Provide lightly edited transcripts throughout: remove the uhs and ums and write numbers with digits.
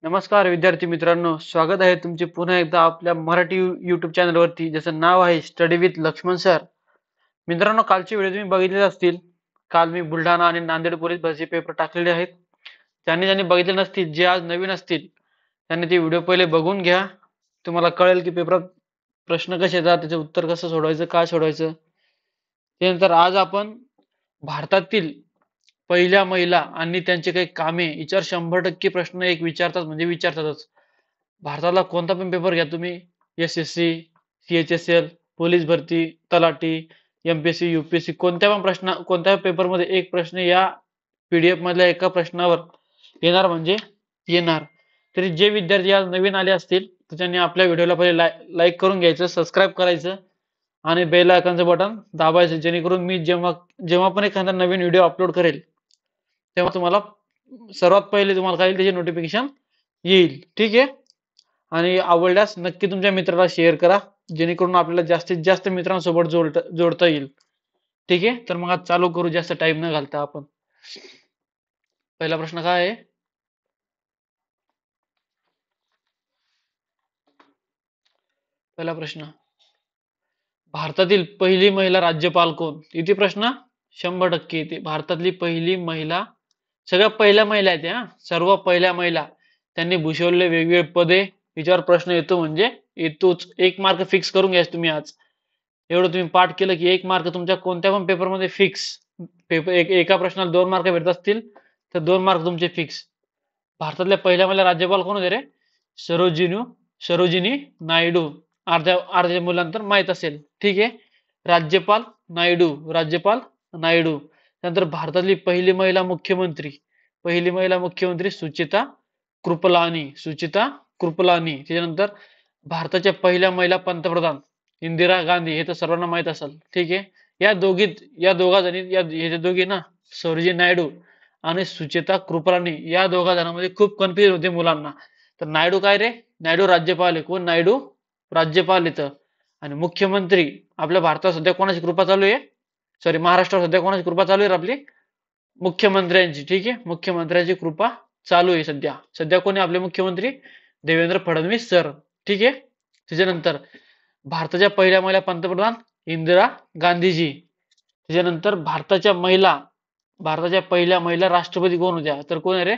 नमस्कार विद्यार्थी मित्रांनो, स्वागत आहे तुमचे पुन्हा एकदा आपल्या मराठी YouTube चॅनलवरती, ज्याचं नाव आहे स्टडी विथ लक्ष्मण सर. मित्रांनो, कालचे व्हिडिओ तुम्ही बघितले असतील. काल मी बुलढाणा आणि नांदेड पोलीस भरती पेपर टाकलेले आहेत. ज्यांनी बघितले नसतील, जे आज नवीन असतील, त्यांनी ते व्हिडिओ पहिले बघून घ्या. तुम्हाला कळेल की पेपरात प्रश्न कसे येतात, त्याचे उत्तर कसं सोडवायचं, काय सोडवायचं. त्यानंतर आज आपण भारतातील पहिल्या महिला आणि त्यांचे काही कामे याच्यावर 100% प्रश्न एक विचारतात, म्हणजे विचारतातच. भारताला कोणता पण पेपर घ्या तुम्ही, SSC, CHSL, पोलीस भरती, तलाठी, MPSC, UPSC, कोणत्या पेपरमध्ये एक प्रश्न या PDF मधल्या एका प्रश्नावर येणार म्हणजे येणार. तरी जे विद्यार्थी आज नवीन आले असतील, तर त्यांनी आपल्या व्हिडिओला पहिले लाईक करून घ्यायचं, सबस्क्राईब करायचं आणि बेल आयकॉनचं बटन दाबायचं, जेणेकरून मी जेव्हा जेव्हा पण एखादा नवीन व्हिडिओ अपलोड करेल, तेव्हा तुम्हाला सर्वात पहिले तुम्हाला काय येईल, त्याची नोटिफिकेशन येईल. ठीक आहे. आणि आवडल्यास नक्की तुमच्या मित्राला शेअर करा, जेणेकरून आपल्याला जास्तीत जास्त मित्रांसोबत जोडता येईल. ठीक आहे. तर मग आज चालू करू, जास्त टाइम न घालता आपण. पहिला प्रश्न काय आहे? पहिला प्रश्न, भारतातील पहिली महिला राज्यपाल कोण? किती प्रश्न? 100% येते. भारतातली पहिली महिला, सगळ्या पहिल्या महिला आहेत त्या, सर्व पहिल्या महिला, त्यांनी भूषवलेले वेगवेगळे पदे, याच्यावर प्रश्न येतो म्हणजे येतोच. 1 मार्क फिक्स करून घ्यायचं तुम्ही आज. एवढं तुम्ही पाठ केलं की 1 मार्क तुमच्या कोणत्या पण पेपरमध्ये फिक्स. एका प्रश्नाला 2 मार्क भेटत असतील तर 2 मार्क तुमचे फिक्स. भारतातल्या पहिल्या महिला राज्यपाल कोण होते रे? सरोजिनी नायडू. अर्ध्या मुलांतर माहित असेल. ठीक आहे. राज्यपाल नायडू. त्यानंतर भारतातली पहिली महिला मुख्यमंत्री सुचिता कृपलानी. त्याच्यानंतर भारताच्या पहिल्या महिला पंतप्रधान इंदिरा गांधी, हे तर सर्वांना माहित असेल. ठीक आहे. या दोघा जणी, हे दोघी ना, सरोजिनी नायडू आणि सुचिता कृपलानी, या दोघा जणांमध्ये खूप कन्फ्युजन होते मुलांना. तर नायडू काय रे? नायडू राज्यपाल आहे. कोण? नायडू राज्यपाल येतं. आणि मुख्यमंत्री आपल्या भारतात सध्या कोणाची कृपा चालू आहे? सॉरी, महाराष्ट्रावर सध्या कोणाची कृपा चालू आहे आपली? मुख्यमंत्र्यांची. ठीक आहे. मुख्यमंत्र्यांची कृपा चालू आहे सध्या. सध्या कोणी आपले मुख्यमंत्री? देवेंद्र फडणवीस सर. ठीक आहे. त्याच्यानंतर भारताच्या पहिल्या महिला पंतप्रधान इंदिरा गांधीजी. त्याच्यानंतर भारताच्या पहिल्या महिला राष्ट्रपती कोण होत्या? तर कोण आहे रे?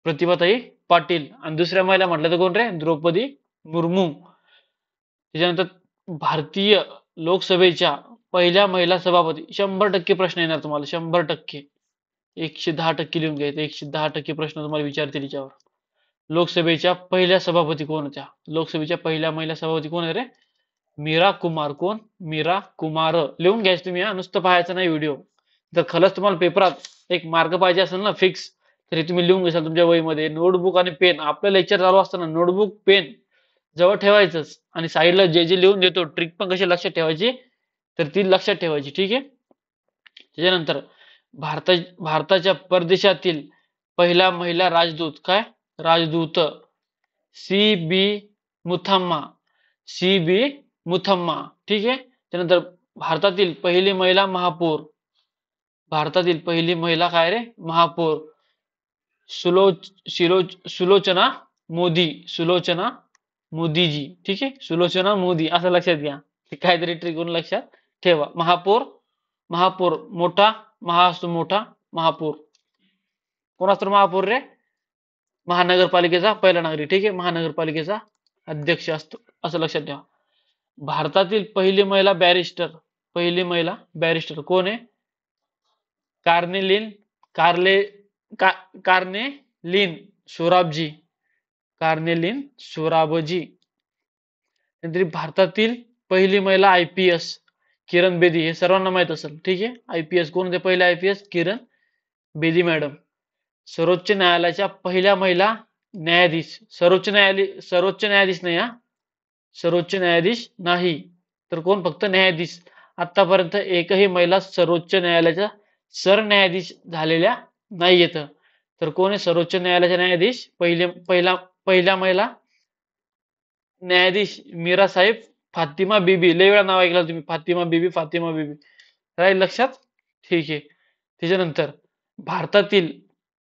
प्रतिभाताई पाटील. आणि दुसऱ्या महिला म्हटलं तर कोण रे? द्रौपदी मुर्मू. त्याच्यानंतर भारतीय लोकसभेच्या पहिल्या महिला सभापती, 100% प्रश्न येणार तुम्हाला, 100%. 110% लिहून घ्यायचं. 110% प्रश्न तुम्हाला विचारतील याच्यावर. लोकसभेच्या पहिल्या सभापती कोण होत्या? लोकसभेच्या पहिल्या महिला सभापती कोण आहे रे? मीरा कुमार. कोण? मीरा कुमार. लिहून घ्यायचं तुम्ही, नुसतं पाहायचं नाही व्हिडिओ. जर खरंच तुम्हाला पेपरात 1 मार्क पाहिजे असेल ना फिक्स, तरी तुम्ही लिहून घ्याल तुमच्या वहीमध्ये. नोटबुक आणि पेन, आपलं लेक्चर चालू असताना नोटबुक पेन जवळ ठेवायचंच. आणि साईडला जे जे लिहून देतो, ट्रिक पण कशी लक्षात ठेवायची, तर ती लक्षात ठेवायची. ठीक आहे. त्याच्यानंतर भारताच्या परदेशातील पहिला महिला राजदूत, काय? राजदूत सी बी मुथम्मा. ठीक आहे. त्यानंतर भारतातील पहिली महिला काय रे? महापौर सुलोचना मोदीजी. ठीक आहे. सुलोचना मोदी, असं लक्षात घ्या. काहीतरी ट्रिक करून लक्षात ठेवा. महापौर मोठा, मोठा महापौर. कोण असतो महापौर रे? महानगरपालिकेचा पहिला नागरिक. ठीक आहे. महानगरपालिकेचा अध्यक्ष असतो, असं लक्षात ठेवा. भारतातील पहिली महिला बॅरिस्टर कोण आहे? कार्नेलिन सोराबजी. नंतर भारतातील पहिली महिला IPS किरण बेदी, हे सर्वांना माहित असेल. ठीक आहे. IPS कोण होते? पहिले IPS किरण बेदी मॅडम. सर्वोच्च न्यायालयाच्या पहिल्या महिला न्यायाधीश. सर्वोच्च न्यायाधीश नाही हा, सर्वोच्च न्यायाधीश नाही, तर कोण? फक्त न्यायाधीश. आतापर्यंत एकही महिला सर्वोच्च न्यायालयाच्या सरन्यायाधीश झालेल्या नाही येत. तर कोण आहे सर्वोच्च न्यायालयाचे न्यायाधीश? पहिल्या महिला न्यायाधीश मीरा साहेब फातिमा बीबी. लय वेळा नाव ऐकलं तुम्ही, फातिमा बीबी. राहील लक्षात? ठीक आहे. त्याच्यानंतर भारतातील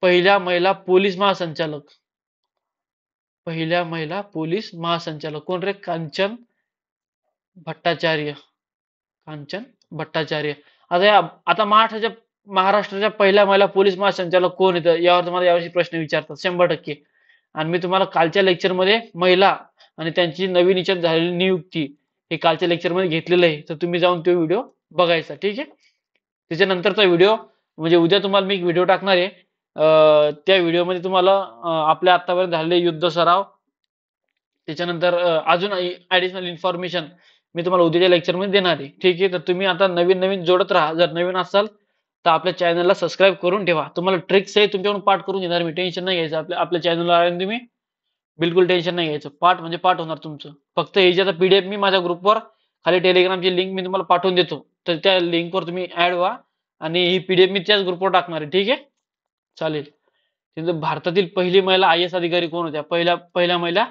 पहिल्या महिला पोलीस महासंचालक. पहिल्या महिला पोलीस महासंचालक कोण रे? कांचन भट्टाचार्य. कांचन भट्टाचार्य. आता महाराष्ट्राच्या पहिल्या महिला पोलीस महासंचालक कोण येतं यावर तुम्हाला यावर्षी प्रश्न विचारतात 100%. आणि मी तुम्हाला कालच्या लेक्चरमध्ये महिला आणि त्यांची नवीन याच्यात झालेली नियुक्ती हे कालच्या लेक्चरमध्ये घेतलेलं आहे, तर तुम्ही जाऊन तो व्हिडिओ बघायचा. ठीक आहे. त्याच्यानंतरचा व्हिडिओ म्हणजे उद्या तुम्हाला मी एक व्हिडिओ टाकणार आहे. त्या व्हिडिओमध्ये तुम्हाला आपल्या आतापर्यंत झालेले युद्ध सराव, त्याच्यानंतर अजून ऍडिशनल इन्फॉर्मेशन मी तुम्हाला उद्याच्या लेक्चरमध्ये देणार आहे. ठीक आहे. तर तुम्ही आता नवीन नवीन जोडत राहा. जर नवीन असाल तर आपल्या चॅनलला सबस्क्राईब करून ठेवा. तुम्हाला ट्रिक्स आहे तुमच्याकडून पाठ करून घेणार मी, टेन्शन नाही घ्यायचं. आपल्या चॅनलला आले तुम्ही बिलकुल टेन्शन नाही घ्यायचं. पाठ म्हणजे पाठ होणार तुमचं. फक्त हे जे आता पीडीएफ मी माझ्या ग्रुपवर खाली टेलिग्रामची लिंक मी तुम्हाला पाठवून देतो, तर त्या लिंकवर तुम्ही ऍड व्हा आणि ही पीडीएफ मी त्याच ग्रुपवर टाकणार आहे. ठीक आहे. चालेल. तिथं भारतातील पहिली महिला आय एस अधिकारी कोण होत्या? पहिल्या महिला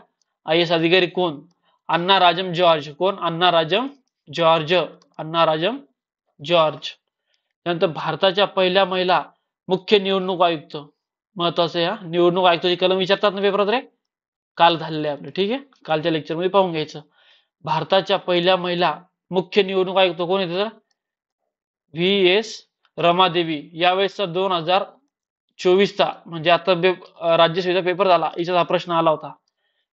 आय एस अधिकारी कोण? अण्णा राजम जॉर्ज. कोण? अण्णा राजम जॉर्ज. अण्णा राजम जॉर्ज. त्यानंतर भारताच्या पहिल्या महिला मुख्य निवडणूक आयुक्त. महत्वाचं या निवडणूक आयुक्ताची कलम विचारतात ना पेपरात रे, काल झालेले आपले. ठीक आहे. कालच्या लेक्चरमध्ये पाहून घ्यायचं. भारताच्या पहिल्या महिला मुख्य निवडणूक आयुक्त कोण येते? V S Ramadevi. यावेळेसचा 2024चा म्हणजे आता राज्यसेवेचा पेपर झाला, याच्यात हा प्रश्न आला होता.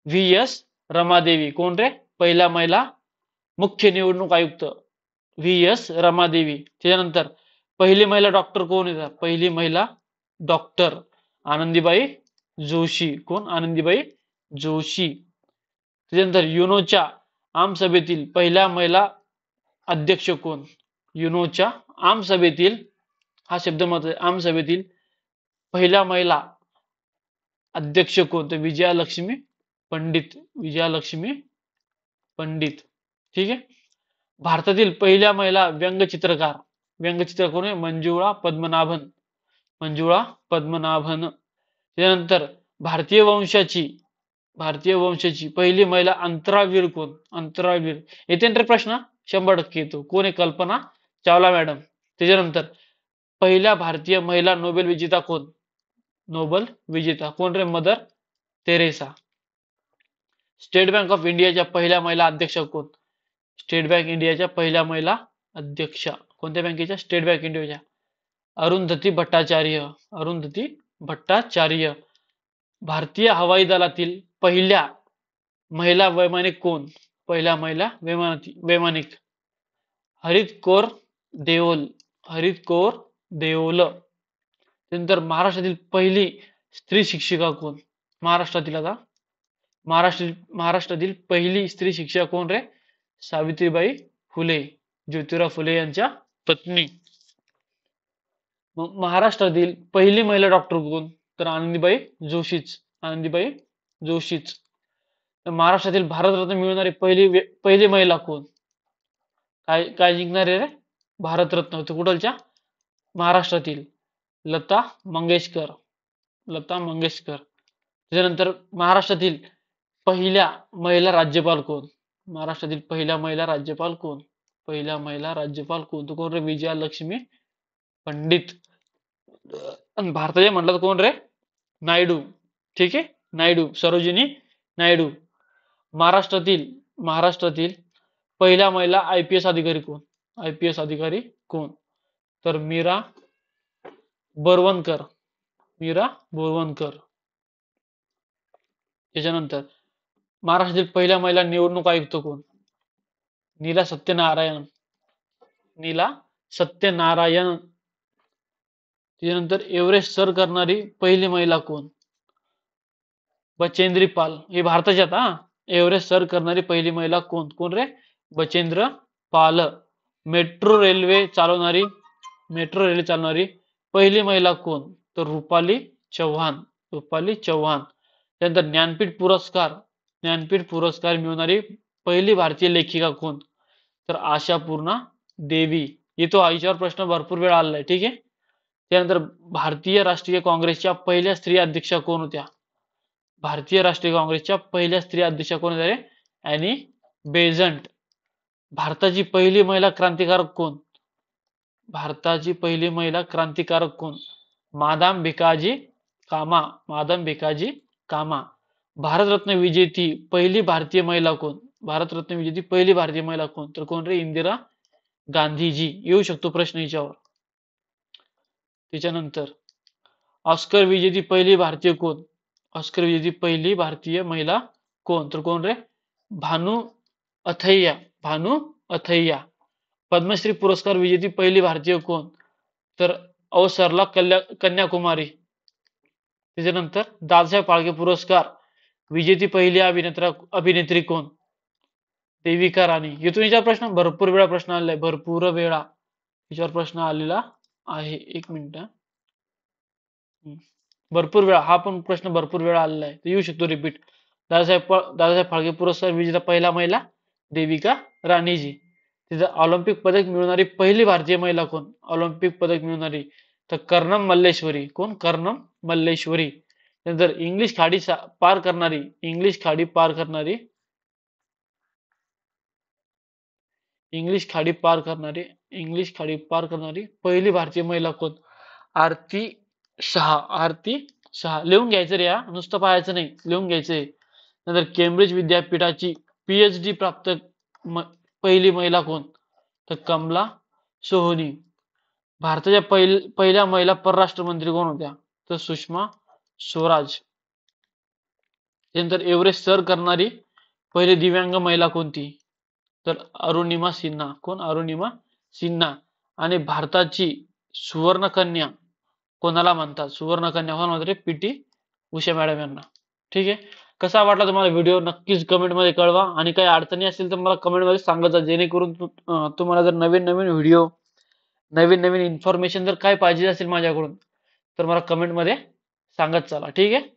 व्ही एस रमादेवी कोण रे? पहिल्या महिला मुख्य निवडणूक आयुक्त व्ही एस रमादेवी. त्याच्यानंतर पहिली महिला डॉक्टर कोण येतात? पहिली महिला डॉक्टर आनंदीबाई जोशी. कोण? आनंदीबाई जोशी. त्याच्यानंतर युनोच्या आमसभेतील पहिल्या महिला अध्यक्ष कोण? युनोच्या आमसभेतील, हा शब्द महत्वाचा, आमसभेतील पहिल्या महिला अध्यक्ष कोण? तर विजयालक्ष्मी पंडित. विजयालक्ष्मी पंडित. ठीक आहे. भारतातील पहिल्या महिला व्यंगचित्रकार. व्यंगचित्रकार कोण आहे? मंजुळा पद्मनाभन. मंजुळा पद्मनाभन. त्यानंतर भारतीय वंशाची पहिली महिला अंतराळवीर कोण? अंतराळवीर. येते ना प्रश्न 100% येतो. कोण आहे? कल्पना चावला मॅडम. त्याच्यानंतर पहिल्या भारतीय महिला नोबेल विजेता कोण? नोबेल विजेता कोण रे? Mother Teresa. State Bank of इंडियाच्या पहिल्या महिला अध्यक्ष कोण? स्टेट बँक इंडियाच्या पहिल्या महिला अध्यक्षा. कोणत्या बँकेच्या? स्टेट बँक इंडियाच्या. अरुंधती भट्टाचार्य. अरुंधती भट्टाचार्य. भारतीय हवाई दलातील पहिल्या महिला वैमानिक कोण? पहिल्या महिला वैमानिक हरित कौर देओल. हरित कौर देओल. त्यानंतर महाराष्ट्रातील पहिली स्त्री शिक्षिका कोण? महाराष्ट्रातील पहिली स्त्री शिक्षिका कोण रे? सावित्रीबाई फुले. ज्योतिराव फुले यांच्या पत्नी. महाराष्ट्रातील पहिली महिला डॉक्टर कोण? तर आनंदीबाई जोशीच. आनंदीबाई जोशीच. महाराष्ट्रातील भारतरत्न मिळवणारी पहिली महिला कोण? काय जिंकणारे रे? भारतरत्न. कुठलच्या? महाराष्ट्रातील लता मंगेशकर. लता मंगेशकर. त्याच्यानंतर महाराष्ट्रातील पहिल्या महिला राज्यपाल कोण? महाराष्ट्रातील पहिल्या महिला राज्यपाल कोण? पहिल्या महिला राज्यपाल कोण? तो कोण रे? विजयालक्ष्मी पंडित. भारताचे म्हटलं तर कोण रे? नायडू. ठीक आहे. नायडू, सरोजिनी नायडू. महाराष्ट्रातील पहिल्या महिला आयपीएस अधिकारी कोण? आयपीएस अधिकारी कोण? तर मीरा बोरवणकर. मीरा बोरवणकर. त्याच्यानंतर महाराष्ट्रातील पहिल्या महिला निवडणूक आयुक्त कोण? नीला सत्यनारायण. नीला सत्यनारायण. त्याच्यानंतर एव्हरेस्ट सर करणारी पहिली महिला कोण? बचेंद्री पाल. ही भारताच्यात हा. एव्हरेस्ट सर करणारी पहिली महिला कोण? कोण रे? बचेंद्र पाल. मेट्रो रेल्वे चालवणारी पहिली महिला कोण? तर रुपाली चव्हाण. रुपाली चव्हाण. त्यानंतर ज्ञानपीठ पुरस्कार मिळवणारी पहिली भारतीय लेखिका कोण? तर आशापूर्णा देवी. येतो आईच्यावर प्रश्न भरपूर वेळ आलाय. ठीक आहे. त्यानंतर भारतीय राष्ट्रीय काँग्रेसच्या पहिल्या स्त्री अध्यक्षा कोण होत्या? भारतीय राष्ट्रीय काँग्रेसच्या पहिल्या स्त्री अध्यक्षा कोण होत्या रे? Annie Besant. भारताची पहिली महिला क्रांतिकारक कोण? भारताची पहिली महिला क्रांतिकारक कोण? मादाम भिकाजी कामा. मादाम भिकाजी कामा. भारतरत्न विजेती पहिली भारतीय महिला कोण? भारतरत्न विजेती पहिली भारतीय महिला कोण? तर कोण रे? इंदिरा गांधीजी. येऊ शकतो प्रश्न याच्यावर. त्याच्यानंतर ऑस्कर विजेती पहिली भारतीय कोण? ऑस्कर विजेती पहिली भारतीय महिला कोण? तर कोण रे? भानू अथय्या. भानू अथय्या. पद्मश्री पुरस्कार विजेती पहिली भारतीय कोण? तर अवसरला कन्याकुमारी. त्याच्यानंतर दादासाहेब फाळके पुरस्कार विजेती पहिली अभिनेत्री कोण? देविका राणी. येथून याच्यावर प्रश्न भरपूर वेळा प्रश्न आलेला आहे. भरपूर वेळा याच्यावर प्रश्न आलेला आहे. एक मिनिट. भरपूर वेळा हा पण प्रश्न भरपूर वेळा आलेला आहे. येऊ शकतो रिपीट. दादासाहेब फाळके पुरस्कार विजेता पहिला महिला देविका राणीजी. तिचं ऑलिम्पिक पदक मिळवणारी पहिली भारतीय महिला कोण? ऑलिम्पिक पदक मिळवणारी तर कर्णम मल्लेश्वरी. कोण? कर्णम मल्लेश्वरी. नंतर इंग्लिश खाडी पार करणारी इंग्लिश खाडी पार करणारी इंग्लिश खाडी पार करणारी इंग्लिश खाडी पार करणारी पहिली भारतीय महिला कोण? आरती शहा. आरती शहा. लिहून घ्यायचं रे, हा नुसतं पाहायचं नाही, लिहून घ्यायचंय. नंतर केम्ब्रिज विद्यापीठाची PhD प्राप्त पहिली महिला कोण? तर कमला सोहोनी. भारताच्या पहिल्या महिला परराष्ट्र मंत्री कोण होत्या? तर सुषमा स्वराज. त्यानंतर एव्हरेस्ट सर करणारी पहिली दिव्यांग महिला कोणती? तर अरुणिमा सिन्हा. कोण? अरुणिमा सिन्हा. आणि भारताची सुवर्णकन्या कोणाला म्हणतात? सुवर्णकन्या कोण म्हणतात? PT उषा मॅडम यांना. ठीक आहे. कसा वाटला तुम्हाला व्हिडिओ? नक्कीच कमेंट मध्ये कळवा. आणि काही अडचणी असतील तर मला कमेंट मध्ये सांगत जा, जेणेकरून तुम्हाला जर नवीन नवीन व्हिडिओ, नवीन नवीन इन्फॉर्मेशन जर काय पाहिजे असेल माझ्याकडून, तर मला कमेंट मध्ये सांगत चला. ठीक आहे.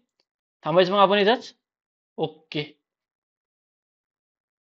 थांबायचं मग आपण इथंच. ओके.